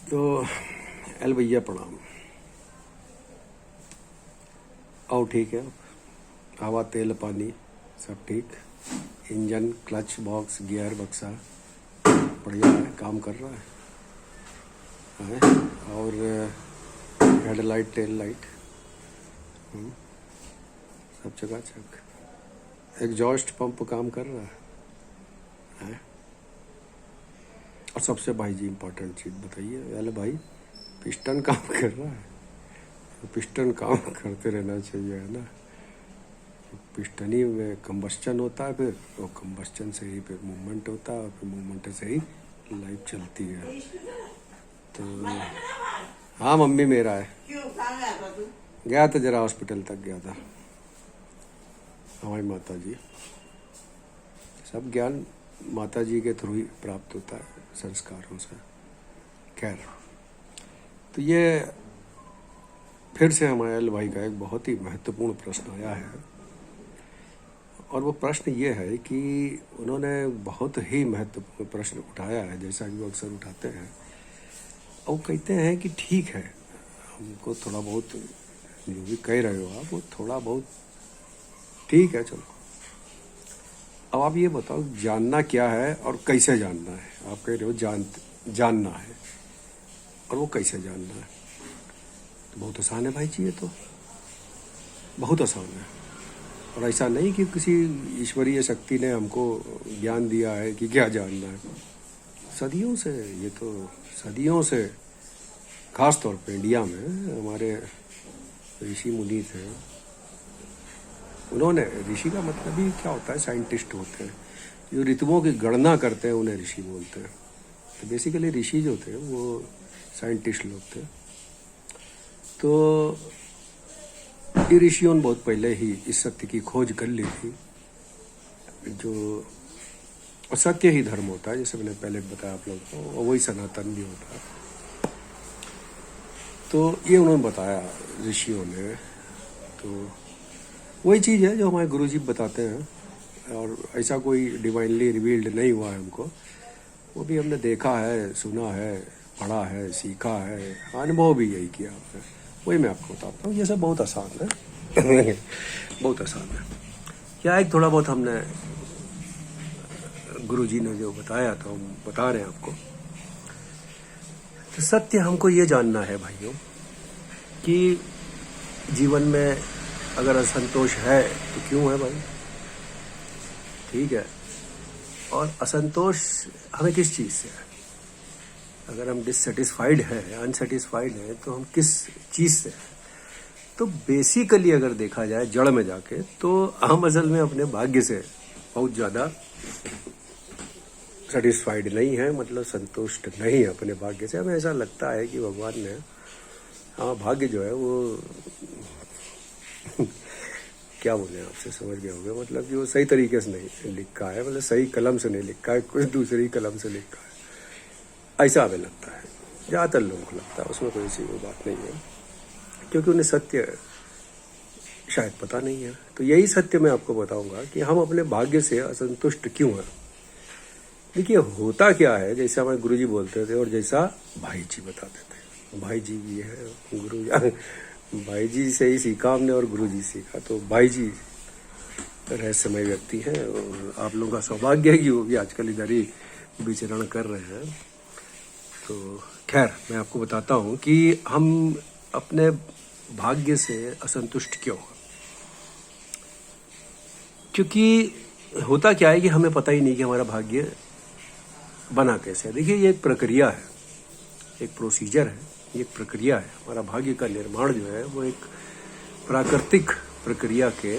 तो एल भैया प्रणाम। आओ ठीक है। हवा तेल पानी सब ठीक। इंजन क्लच बॉक्स गियर बक्सा बढ़िया है, काम कर रहा है। और हेडलाइट टेल लाइट सब चकाचक। एग्जॉस्ट पंप काम कर रहा है। और सबसे भाई जी इम्पोर्टेंट चीज़ बताइए, अरे भाई पिस्टन काम कर रहा है। पिस्टन काम करते रहना चाहिए, है ना। पिस्टन ही में कंबस्चन होता है, फिर वो कंबस्चन से ही फिर मूवमेंट होता है, और फिर मूवमेंट से ही लाइफ चलती है। तो हाँ मम्मी मेरा है। गया था जरा हॉस्पिटल तक गया था। हमारी माता जी, सब ज्ञान माता जी के थ्रू ही प्राप्त होता है, संस्कारों से। खैर, तो ये फिर से हमारे एल भाई का एक बहुत ही महत्वपूर्ण प्रश्न आया है। और वो प्रश्न ये है कि उन्होंने बहुत ही महत्वपूर्ण प्रश्न उठाया है, जैसा कि वो अक्सर उठाते हैं। और वो कहते हैं कि ठीक है, हमको थोड़ा बहुत जो भी कह रहे हो आप, वो थोड़ा बहुत ठीक है, चलो। अब आप ये बताओ, जानना क्या है और कैसे जानना है। आप कह रहे हो जानना है, और वो कैसे जानना है। तो बहुत आसान है भाई जी, ये तो बहुत आसान है। और ऐसा नहीं कि किसी ईश्वरीय शक्ति ने हमको ज्ञान दिया है कि क्या जानना है। सदियों से, ये तो सदियों से, खास तौर पे इंडिया में हमारे ऋषि मुनि थे। उन्होंने, ऋषि का मतलब ही क्या होता है, साइंटिस्ट होते हैं। जो ऋतुओं की गणना करते हैं उन्हें ऋषि बोलते हैं। तो बेसिकली ऋषि जो थे वो साइंटिस्ट लोग थे। तो ये ऋषियों ने बहुत पहले ही इस सत्य की खोज कर ली थी, जो असत्य ही धर्म होता है, जैसे मैंने पहले बताया आप लोगों को, और वही सनातन भी होता है। तो ये उन्होंने बताया ऋषियों ने। तो वही चीज़ है जो हमारे गुरुजी बताते हैं, और ऐसा कोई डिवाइनली रिवील्ड नहीं हुआ है हमको। वो भी हमने देखा है, सुना है, पढ़ा है, सीखा है, अनुभव भी यही किया हमने। वही मैं आपको बताता हूँ। ये सब बहुत आसान है। बहुत आसान है। क्या एक थोड़ा बहुत हमने गुरुजी ने जो बताया था हम बता रहे हैं आपको। तो सत्य हमको ये जानना है भाइयों कि जीवन में अगर असंतोष है तो क्यों है भाई, ठीक है। और असंतोष हमें किस चीज़ से है। अगर हम डिससेटिस्फाइड है, अनसेटिस्फाइड है, तो हम किस चीज़ से हैं। तो बेसिकली अगर देखा जाए जड़ में जाके, तो हम असल में अपने भाग्य से बहुत ज़्यादा सेटिस्फाइड नहीं है, मतलब संतुष्ट नहीं है अपने भाग्य से। हमें ऐसा लगता है कि भगवान ने हाँ भाग्य जो है वो क्या बोले, आपसे समझ गए होंगे, मतलब कि वो सही तरीके से नहीं लिखा है, मतलब सही कलम से नहीं लिखा है, कोई दूसरी कलम से लिखा है, ऐसा हमें लगता है। ज़्यादातर लोगों को लगता है, उसमें कोई सी वो बात नहीं है, क्योंकि उन्हें सत्य शायद पता नहीं है। तो यही सत्य मैं आपको बताऊंगा कि हम अपने भाग्य से असंतुष्ट क्यों हैं। देखिए होता क्या है, जैसे हमारे गुरुजी बोलते थे और जैसा भाई जी बताते थे। भाई जी भी है, गुरु भाई जी से ही सीखा हमने और गुरु जी सीखा। तो भाई जी रहस्यमय व्यक्ति हैं, और आप लोगों का सौभाग्य है कि वो भी आजकल इधर ही विचरण कर रहे हैं। तो खैर, मैं आपको बताता हूँ कि हम अपने भाग्य से असंतुष्ट क्यों हैं। क्योंकि होता क्या है कि हमें पता ही नहीं कि हमारा भाग्य बना कैसे। देखिए ये एक प्रक्रिया है, एक प्रोसीजर है, एक प्रक्रिया है। हमारा भाग्य का निर्माण जो है वो एक प्राकृतिक प्रक्रिया के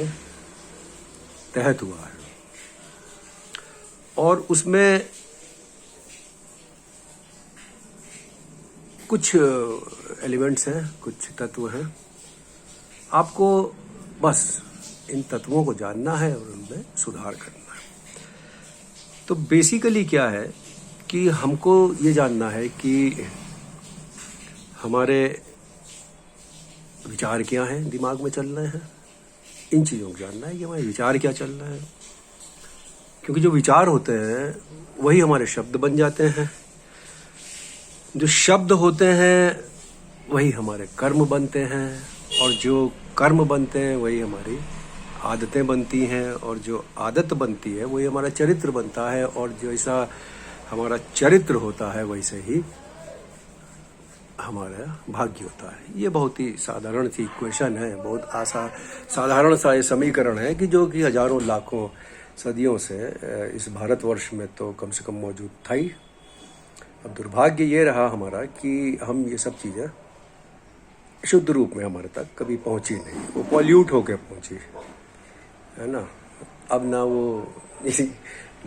तहत हुआ है, और उसमें कुछ एलिमेंट्स हैं, कुछ तत्व हैं। आपको बस इन तत्वों को जानना है और उनमें सुधार करना है। तो बेसिकली क्या है कि हमको ये जानना है कि हमारे विचार क्या हैं, दिमाग में चल रहे हैं। इन चीज़ों को जानना है कि हमारे विचार क्या चल रहे हैं, क्योंकि जो विचार होते हैं वही हमारे शब्द बन जाते हैं। जो शब्द होते हैं वही हमारे कर्म बनते हैं, और जो कर्म बनते हैं वही हमारी आदतें बनती हैं, और जो आदत बनती है वही हमारा चरित्र बनता है, और जैसा हमारा चरित्र होता है वैसे ही हमारा भाग्य होता है। ये बहुत ही साधारण सी इक्वेशन है, बहुत साधारण सा ये समीकरण है कि जो कि हजारों लाखों सदियों से इस भारतवर्ष में तो कम से कम मौजूद था ही। अब दुर्भाग्य ये रहा हमारा कि हम ये सब चीज़ें शुद्ध रूप में हमारे तक कभी पहुंची नहीं, वो पॉल्यूट होके पहुंची, है ना। अब ना वो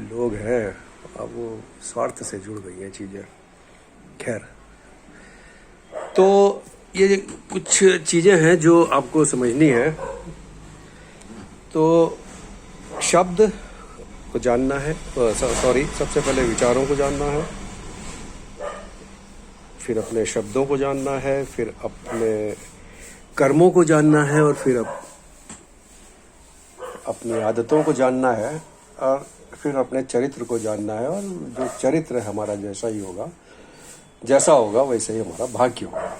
लोग हैं, अब वो स्वार्थ से जुड़ गई हैं चीज़ें। खैर, तो ये कुछ चीज़ें हैं जो आपको समझनी है। तो शब्द को जानना है, सबसे पहले विचारों को जानना है, फिर अपने शब्दों को जानना है, फिर अपने कर्मों को जानना है, और फिर अपनी आदतों को जानना है, और फिर अपने चरित्र को जानना है। और जो चरित्र हमारा जैसा होगा वैसे ही हमारा भाग्य होगा।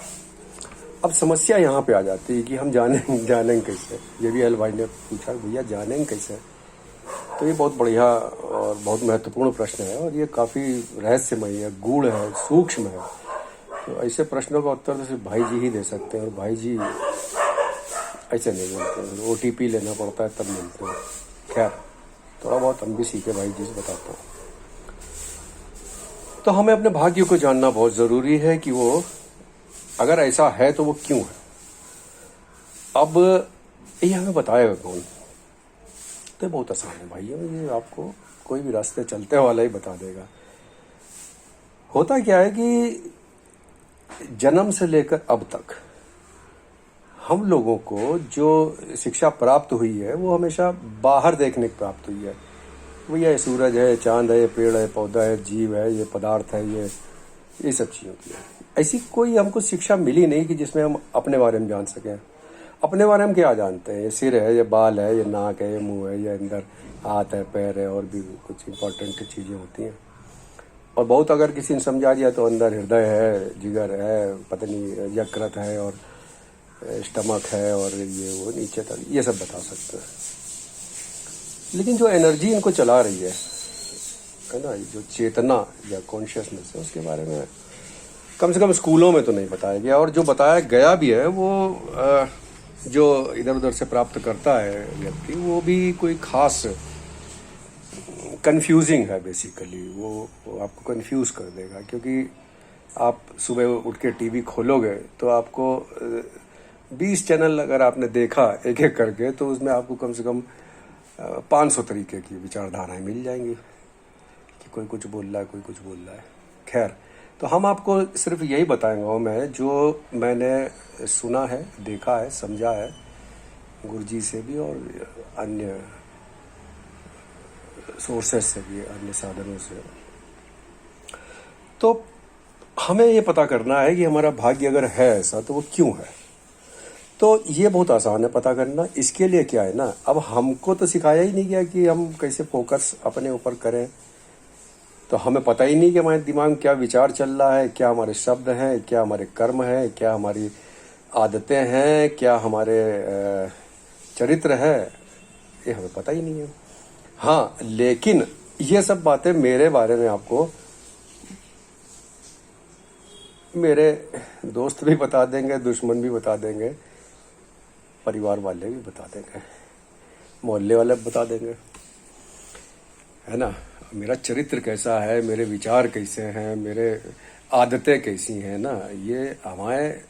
अब समस्या यहाँ पे आ जाती है कि हम जानेंगे कैसे। ये भी एल भाई ने पूछा, भैया जानेंगे कैसे। तो ये बहुत बढ़िया और बहुत महत्वपूर्ण प्रश्न है, और ये काफ़ी रहस्यमय है, गूढ़ है, सूक्ष्म है। तो ऐसे प्रश्नों का उत्तर तो सिर्फ भाई जी ही दे सकते हैं, और भाई जी ऐसे नहीं मिलते हैं, OTP लेना पड़ता है तब मिलते हैं। खैर, थोड़ा बहुत हम भी सीखे भाई जी से बताता हूँ। तो हमें अपने भाग्य को जानना बहुत ज़रूरी है कि वो अगर ऐसा है तो वो क्यों है। अब ये हमें बताएगा कौन? तो बहुत आसान है भाई, ये आपको कोई भी रास्ते चलते वाला ही बता देगा। होता क्या है कि जन्म से लेकर अब तक हम लोगों को जो शिक्षा प्राप्त हुई है वो हमेशा बाहर देखने की प्राप्त हुई है। वो ये सूरज है, चांद है, पेड़ है, पौधा है, जीव है, ये पदार्थ है, ये सब चीज़ों की है। ऐसी कोई हमको शिक्षा मिली नहीं कि जिसमें हम अपने बारे में जान सकें। अपने बारे में क्या जानते हैं? ये सिर है, ये बाल है, ये नाक है, ये मुंह है, ये अंदर हाथ है, पैर है, और भी कुछ इंपॉर्टेंट चीज़ें होती हैं। और बहुत अगर किसी ने समझा दिया तो अंदर हृदय है, जिगर है, पता नहीं यकृत है, और स्टमक है, और ये वो नीचे तक, ये सब बता सकते हैं। लेकिन जो एनर्जी इनको चला रही है ना, जो चेतना या कॉन्शियसनेस है, उसके बारे में कम से कम स्कूलों में तो नहीं बताया गया। और जो बताया गया भी है वो जो इधर उधर से प्राप्त करता है व्यक्ति, वो भी कोई खास कंफ्यूजिंग है बेसिकली। वो आपको कंफ्यूज कर देगा, क्योंकि आप सुबह उठ के टीवी खोलोगे तो आपको 20 चैनल अगर आपने देखा एक एक करके, तो उसमें आपको कम से कम 500 तरीके की विचारधाराएं मिल जाएंगी कि कोई कुछ बोल रहा है, कोई कुछ बोल रहा है। खैर, तो हम आपको सिर्फ यही बताएंगे मैं जो मैंने सुना है, देखा है, समझा है गुरुजी से भी, और अन्य सोर्सेस से भी, अन्य साधनों से। तो हमें ये पता करना है कि हमारा भाग्य अगर है ऐसा तो वो क्यों है। तो ये बहुत आसान है पता करना। इसके लिए क्या है ना, अब हमको तो सिखाया ही नहीं गया कि हम कैसे फोकस अपने ऊपर करें। तो हमें पता ही नहीं कि हमारे दिमाग में क्या विचार चल रहा है, क्या हमारे शब्द हैं, क्या हमारे कर्म हैं, क्या हमारी आदतें हैं, क्या हमारे चरित्र है, ये हमें पता ही नहीं है। हाँ, लेकिन ये सब बातें मेरे बारे में आपको मेरे दोस्त भी बता देंगे, दुश्मन भी बता देंगे, परिवार वाले भी बता देंगे, मोहल्ले वाले भी बता देंगे, है ना। मेरा चरित्र कैसा है, मेरे विचार कैसे हैं, मेरे आदतें कैसी हैं ना, ये हमारे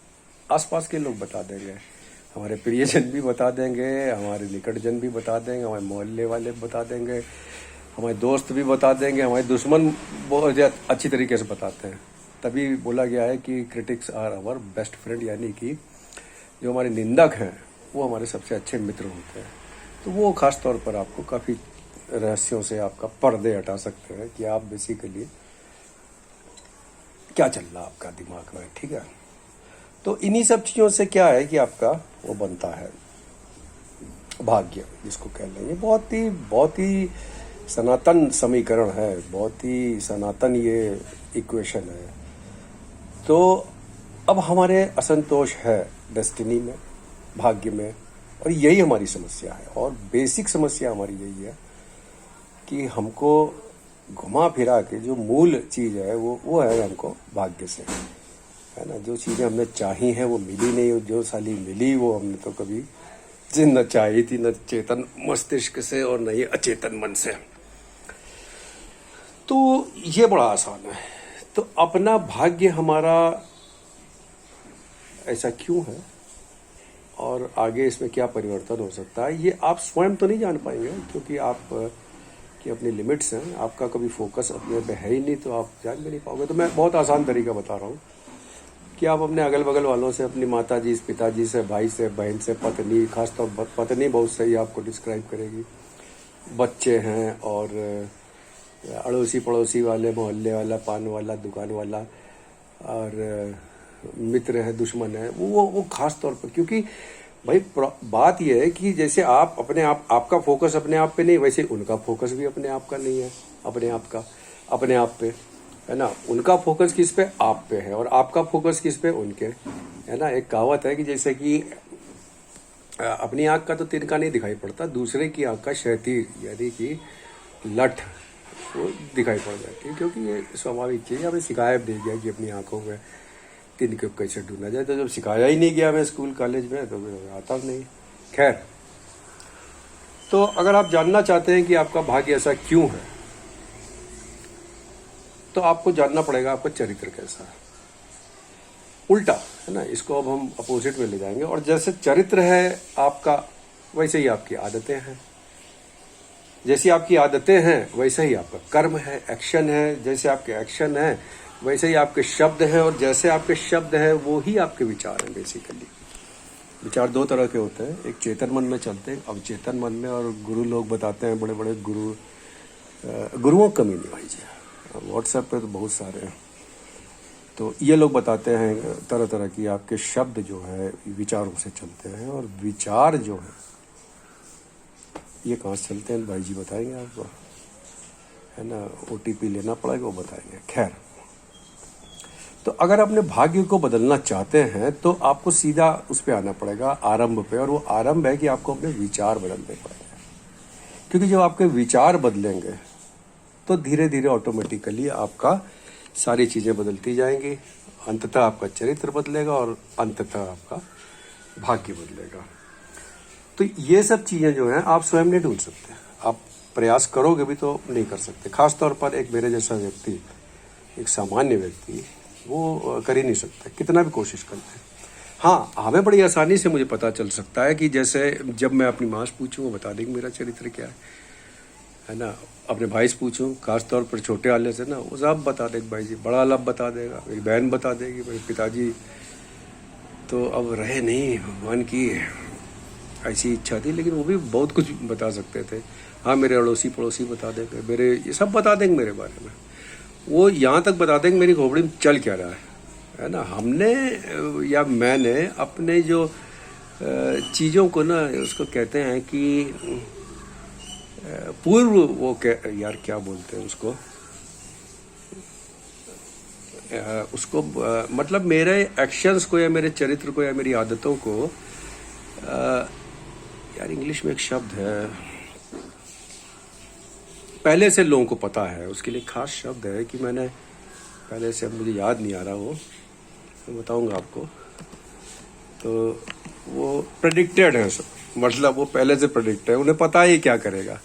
आसपास के लोग बता देंगे, हमारे प्रियजन भी बता देंगे, हमारे निकटजन भी बता देंगे, हमारे मोहल्ले वाले भी बता देंगे, हमारे दोस्त भी बता देंगे, हमारे दुश्मन बहुत अच्छी तरीके से बताते हैं। तभी बोला गया है कि critics are our best friend, यानी कि जो हमारे निंदक हैं वो हमारे सबसे अच्छे मित्र होते हैं। तो वो खास तौर पर आपको काफ़ी रहस्यों से आपका पर्दे हटा सकते हैं कि आप बेसिकली क्या चल रहा है आपका दिमाग में, ठीक है। तो इन्हीं सब चीज़ों से क्या है कि आपका वो बनता है भाग्य, जिसको कह लेंगे। बहुत ही सनातन समीकरण है, बहुत ही सनातन ये इक्वेशन है। तो अब हमारे असंतोष है डेस्टिनी में, भाग्य में, और यही हमारी समस्या है। और बेसिक समस्या हमारी यही है कि हमको घुमा फिरा के जो मूल चीज़ है वो है हमको भाग्य से, है ना। जो चीज़ें हमने चाही हैं वो मिली नहीं, जो साली मिली वो हमने तो कभी न चाही थी, न चेतन मस्तिष्क से और न ही अचेतन मन से। तो ये बड़ा आसान है। तो अपना भाग्य हमारा ऐसा क्यों है और आगे इसमें क्या परिवर्तन हो सकता है, ये आप स्वयं तो नहीं जान पाएंगे, क्योंकि आप की अपनी लिमिट्स हैं। आपका कभी फोकस अपने पे है ही नहीं, तो आप जान भी नहीं पाओगे। तो मैं बहुत आसान तरीका बता रहा हूँ कि आप अपने अगल बगल वालों से, अपनी माता जी, पिताजी से, भाई से, बहन से, पत्नी, खासतौर पर पत्नी बहुत सही आपको डिस्क्राइब करेगी, बच्चे हैं, और अड़ोसी पड़ोसी वाले, मोहल्ले वाला, पान वाला, दुकान वाला, और मित्र है, दुश्मन है, वो खास तौर पर। क्योंकि भाई बात यह है कि जैसे आप अपने आप, आपका फोकस अपने आप पे नहीं, वैसे उनका फोकस भी अपने आप का नहीं है, अपने आप पे, है ना। उनका फोकस किस पे? आप पे है, और आपका फोकस किस पे? उनके, है ना। एक कहावत है कि जैसे कि अपनी आंख का तो तिनका नहीं दिखाई पड़ता, दूसरे की आंख का क्षति यानी कि लठ वो दिखाई पड़ जाती है, क्योंकि ये स्वाभाविक चीज़ है। हमें सिखाया दे गया कि अपनी आंखों में तिनके कैसे ढूंढा जाए, तो जब सिखाया ही नहीं गया मैं स्कूल कॉलेज में, तो आता नहीं। खैर, तो अगर आप जानना चाहते हैं कि आपका भाग्य ऐसा क्यों है, तो आपको जानना पड़ेगा आपका चरित्र कैसा है। उल्टा, है ना, इसको अब हम अपोजिट में ले जाएंगे। और जैसे चरित्र है आपका, वैसे ही आपकी आदतें हैं। जैसी आपकी आदतें हैं वैसे ही आपका कर्म है, एक्शन है। जैसे आपके एक्शन है वैसे ही आपके शब्द हैं, और जैसे आपके शब्द हैं वो ही आपके विचार हैं। बेसिकली विचार दो तरह के होते हैं, एक चेतन मन में चलते हैं, अवचेतन मन में। और गुरु लोग बताते हैं, बड़े बड़े गुरुओं की कमी नहीं भाई जी, व्हाट्सएप पे तो बहुत सारे हैं। तो ये लोग बताते हैं तरह तरह की आपके शब्द जो है विचारों से चलते हैं, और विचार जो है ये कहाँ से चलते हैं भाई जी बताएंगे आपको, है ना। OTP लेना पड़ेगा, वो बताएंगे। खैर, तो अगर अपने भाग्य को बदलना चाहते हैं तो आपको सीधा उस पर आना पड़ेगा, आरंभ पे। और वो आरंभ है कि आपको अपने विचार बदलने पड़ेंगे, क्योंकि जब आपके विचार बदलेंगे तो धीरे धीरे ऑटोमेटिकली आपका सारी चीज़ें बदलती जाएंगी। अंततः आपका चरित्र बदलेगा और अंततः आपका भाग्य बदलेगा। तो ये सब चीज़ें जो हैं आप स्वयं नहीं ढूंढ सकते, आप प्रयास करोगे भी तो नहीं कर सकते। खासतौर पर एक मेरे जैसा व्यक्ति, एक सामान्य व्यक्ति, वो कर ही नहीं सकता कितना भी कोशिश करते हैं। हाँ, हमें बड़ी आसानी से मुझे पता चल सकता है कि जैसे जब मैं अपनी माँ से पूछूँ वो बता देगी मेरा चरित्र क्या है ना। अपने भाई से पूछूँ, खासतौर पर छोटे वाले से ना, वो सब बता देगा भाई जी। बड़ा वाला बता देगा, मेरी बहन बता देगी, मेरे पिताजी तो अब रहे नहीं, भगवान की ऐसी इच्छा थी, लेकिन वो भी बहुत कुछ बता सकते थे। हाँ, मेरे अड़ोसी पड़ोसी बता देंगे, मेरे ये सब बता देंगे मेरे बारे में। वो यहाँ तक बता देंगे मेरी खोपड़ी में चल क्या रहा है ना। हमने या मैंने अपने जो चीज़ों को ना, उसको कहते हैं कि पूर्व, वो यार क्या बोलते हैं उसको मतलब मेरे एक्शंस को या मेरे चरित्र को या मेरी आदतों को, यार इंग्लिश में एक शब्द है, पहले से लोगों को पता है, उसके लिए खास शब्द है कि मैंने पहले से, अब मुझे याद नहीं आ रहा, वो मैं बताऊंगा आपको। तो वो प्रेडिक्टेड है सब, मतलब वो पहले से प्रेडिक्ट है, उन्हें पता है क्या करेगा,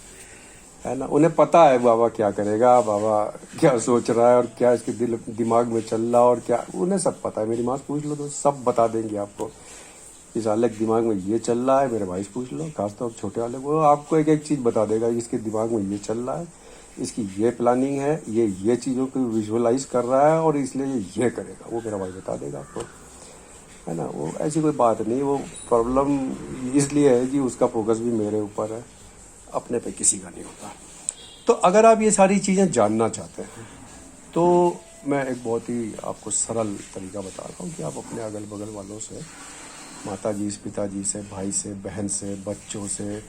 है ना। उन्हें पता है बाबा क्या करेगा, बाबा क्या सोच रहा है और क्या इसके दिमाग में चल रहा, और क्या, उन्हें सब पता है। मेरी माँ से पूछ लो तो सब बता देंगे आपको, इस वाले के दिमाग में ये चल रहा है। मेरे भाई से पूछ लो, खासतौर पर छोटे वाले, वो आपको एक एक चीज़ बता देगा, इसके दिमाग में ये चल रहा है, इसकी ये प्लानिंग है, ये चीज़ों को विजुअलाइज कर रहा है और इसलिए ये करेगा। वो मेरा भाई बता देगा आपको, है ना। वो ऐसी कोई बात नहीं, वो प्रॉब्लम इसलिए है कि उसका फोकस भी मेरे ऊपर है, अपने पे किसी का नहीं होता। तो अगर आप ये सारी चीज़ें जानना चाहते हैं तो मैं एक बहुत ही आपको सरल तरीका बता रहा हूँ कि आप अपने अगल बगल वालों से, माता जी से, पिताजी से, भाई से, बहन से, बच्चों से,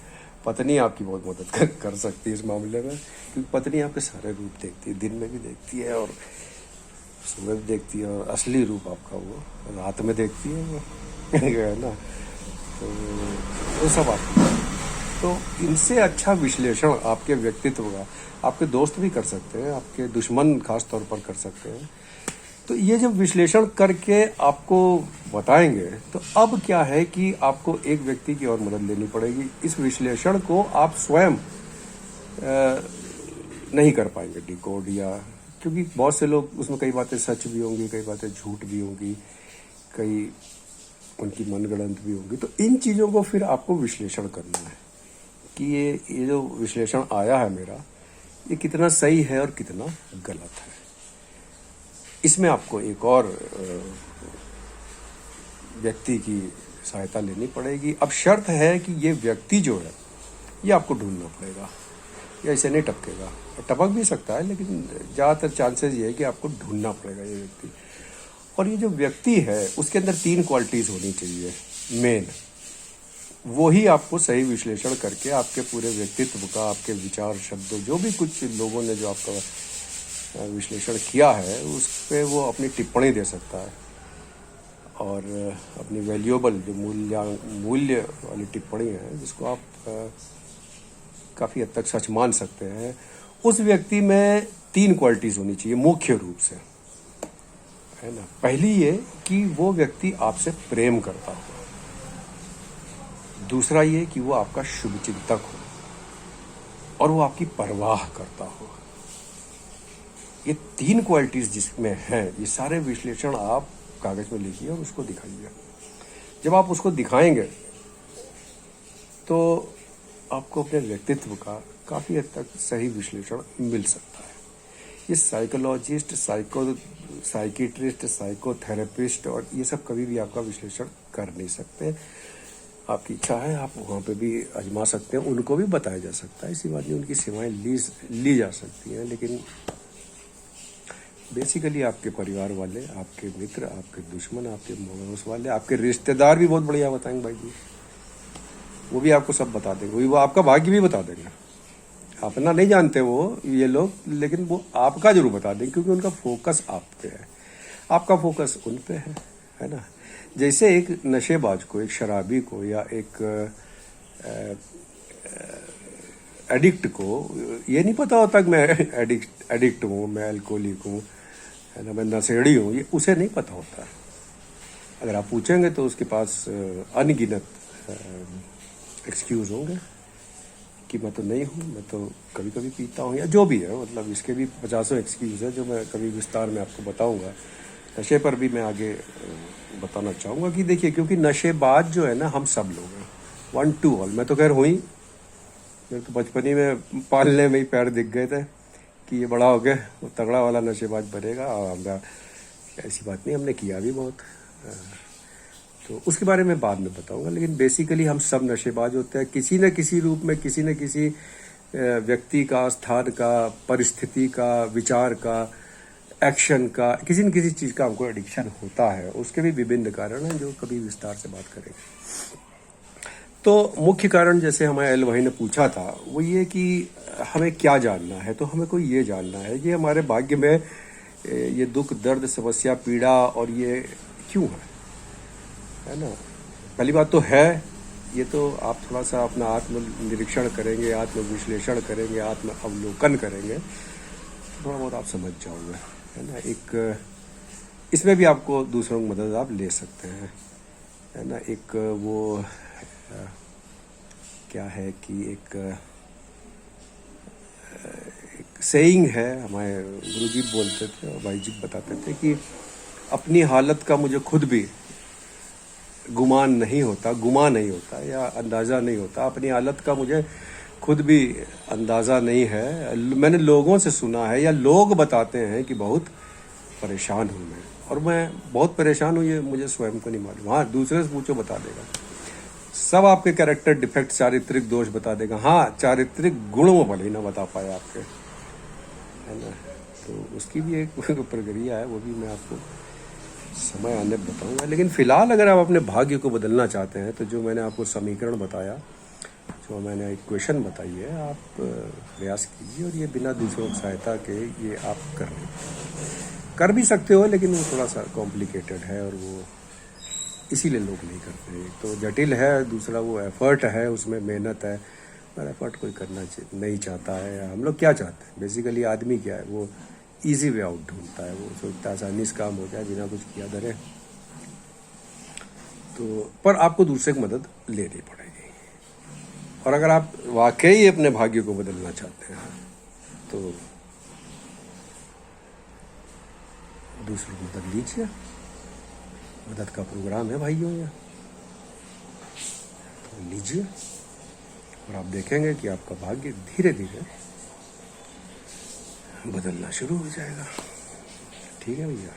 पत्नी आपकी बहुत मदद कर सकती है इस मामले में, क्योंकि पत्नी आपके सारे रूप देखती है, दिन में भी देखती है और सुबह भी देखती है और असली रूप आपका वो रात में देखती है वो है ना। तो वो सब आता है। तो इनसे अच्छा विश्लेषण आपके व्यक्तित्व का आपके दोस्त भी कर सकते हैं, आपके दुश्मन खास तौर पर कर सकते हैं। तो ये जब विश्लेषण करके आपको बताएंगे तो अब क्या है कि आपको एक व्यक्ति की और मदद लेनी पड़ेगी। इस विश्लेषण को आप स्वयं नहीं कर पाएंगे डिकोड, या क्योंकि बहुत से लोग उसमें कई बातें सच भी होंगी, कई बातें झूठ भी होंगी, कई उनकी मनगढ़ंत भी होंगी। तो इन चीज़ों को फिर आपको विश्लेषण करना है कि ये जो विश्लेषण आया है मेरा, ये कितना सही है और कितना गलत है। इसमें आपको एक और व्यक्ति की सहायता लेनी पड़ेगी। अब शर्त है कि ये व्यक्ति जो है ये आपको ढूंढना पड़ेगा, या इसे नहीं टपकेगा। टपक भी सकता है लेकिन ज़्यादातर चांसेस ये है कि आपको ढूंढना पड़ेगा ये व्यक्ति। और ये जो व्यक्ति है उसके अंदर 3 क्वालिटीज़ होनी चाहिए मेन। वो ही आपको सही विश्लेषण करके आपके पूरे व्यक्तित्व का, आपके विचार, शब्दों, जो भी कुछ लोगों ने जो आपका विश्लेषण किया है उस पर वो अपनी टिप्पणी दे सकता है, और अपनी वैल्यूएबल जो मूल्य वाली टिप्पणी है जिसको आप काफ़ी हद तक सच मान सकते हैं। उस व्यक्ति में 3 क्वालिटीज़ होनी चाहिए मुख्य रूप से, है ना। पहली ये कि वो व्यक्ति आपसे प्रेम करता हो, दूसरा ये कि वो आपका शुभचिंतक हो, और वो आपकी परवाह करता हो। ये 3 क्वालिटीज़ जिसमें हैं, ये सारे विश्लेषण आप कागज़ में लिखिए और उसको दिखाइए। जब आप उसको दिखाएंगे तो आपको अपने व्यक्तित्व का काफ़ी हद तक सही विश्लेषण मिल सकता है। ये साइकोलॉजिस्ट, साइकिट्रिस्ट, साइकोथेरेपिस्ट और ये सब कभी भी आपका विश्लेषण कर नहीं सकते। आपकी इच्छा है आप वहाँ पे भी आजमा सकते हैं, उनको भी बताया जा सकता है, इसी बात में उनकी सेवाएं ली जा सकती हैं। लेकिन बेसिकली आपके परिवार वाले, आपके मित्र, आपके दुश्मन, आपके मोहब्बत वाले, आपके रिश्तेदार भी बहुत बढ़िया बताएंगे भाई जी। वो भी आपको सब बता देंगे, वो आपका भाग्य भी बता देंगे। अपना नहीं जानते वो ये लोग, लेकिन वो आपका जरूर बता देंगे क्योंकि उनका फोकस आप पे है, आपका फोकस उन पे है ना। जैसे एक नशेबाज को, एक शराबी को, या एक एडिक्ट को ये नहीं पता होता कि मैं एडिक्ट हूँ, मैं अल्कोहलिक हूँ, है ना, मैं नशेड़ी हूँ, ये उसे नहीं पता होता है। अगर आप पूछेंगे तो उसके पास अनगिनत एक्सक्यूज़ होंगे कि मैं तो नहीं हूँ, मैं तो कभी कभी पीता हूँ, या जो भी है। मतलब इसके भी 50 एक्सक्यूज़ है जो मैं कभी विस्तार में आपको बताऊँगा। नशे पर भी मैं आगे बताना चाहूँगा कि देखिए, क्योंकि नशेबाज जो है ना, हम सब लोग हैं, 1 to all। मैं तो खैर हुई, मेरे तो बचपन ही में पालने में ही पैर दिख गए थे कि ये बड़ा हो गया वो तगड़ा वाला नशेबाज बनेगा। और हमरा ऐसी बात नहीं, हमने किया भी बहुत, तो उसके बारे में बाद में बताऊंगा। लेकिन बेसिकली हम सब नशेबाज होते हैं, किसी न किसी रूप में, किसी न किसी व्यक्ति का, स्थान का, परिस्थिति का, विचार का, एक्शन का, किसी न किसी चीज़ का हमको एडिक्शन होता है। उसके भी विभिन्न कारण हैं जो कभी विस्तार से बात करेंगे। तो मुख्य कारण, जैसे हमारे एल भाई ने पूछा था, वो ये कि हमें क्या जानना है। तो हमें को ये जानना है कि हमारे भाग्य में ये दुख, दर्द, समस्या, पीड़ा और ये क्यों है ना। पहली बात तो है, ये तो आप थोड़ा सा अपना आत्म निरीक्षण करेंगे, आत्म विश्लेषण करेंगे, आत्म अवलोकन करेंगे, थोड़ा बहुत आप समझ जाओगे, है ना। एक इसमें भी आपको दूसरों की मदद आप ले सकते हैं, है ना। एक वो क्या है कि एक सेइंग है, हमारे गुरुजी बोलते थे और भाई जी बताते थे कि अपनी हालत का मुझे खुद भी गुमा नहीं होता या अंदाज़ा नहीं होता। अपनी हालत का मुझे खुद भी अंदाज़ा नहीं है। मैंने लोगों से सुना है या लोग बताते हैं कि बहुत परेशान हूँ मैं, और मैं बहुत परेशान हूँ ये मुझे स्वयं को नहीं मालूम। हाँ, दूसरे से पूछो बता देगा। सब आपके कैरेक्टर डिफेक्ट, चारित्रिक दोष बता देगा। हाँ, चारित्रिक गुणों भले ही ना बता पाए आपके, है ना। तो उसकी भी एक प्रक्रिया है, वो भी मैं आपको समय आने बताऊंगा। लेकिन फ़िलहाल अगर आप अपने भाग्य को बदलना चाहते हैं तो जो मैंने आपको समीकरण बताया, जो मैंने इक्वेशन बताई है, आप प्रयास कीजिए, और ये बिना दूसरों की सहायता के ये आप कर लें। कर भी सकते हो, लेकिन वो थोड़ा सा कॉम्प्लिकेटेड है और वो इसीलिए लोग नहीं करते। एक तो जटिल है, दूसरा वो एफर्ट है, उसमें मेहनत है, और एफर्ट कोई करना नहीं चाहता है। हम लोग क्या चाहते हैं बेसिकली, आदमी क्या है, वो इजी वे आउट ढूंढता है, वो सोचता है आसानी से काम हो जाए बिना कुछ किया धरे। तो पर आपको दूसरे की मदद लेनी पड़ेगी, और अगर आप वाकई अपने भाग्य को बदलना चाहते हैं तो दूसरों की मदद लीजिए। मदद का प्रोग्राम है भाइयों यहाँ, तो लीजिए और आप देखेंगे कि आपका भाग्य धीरे धीरे बदलना शुरू हो जाएगा। ठीक है भैया।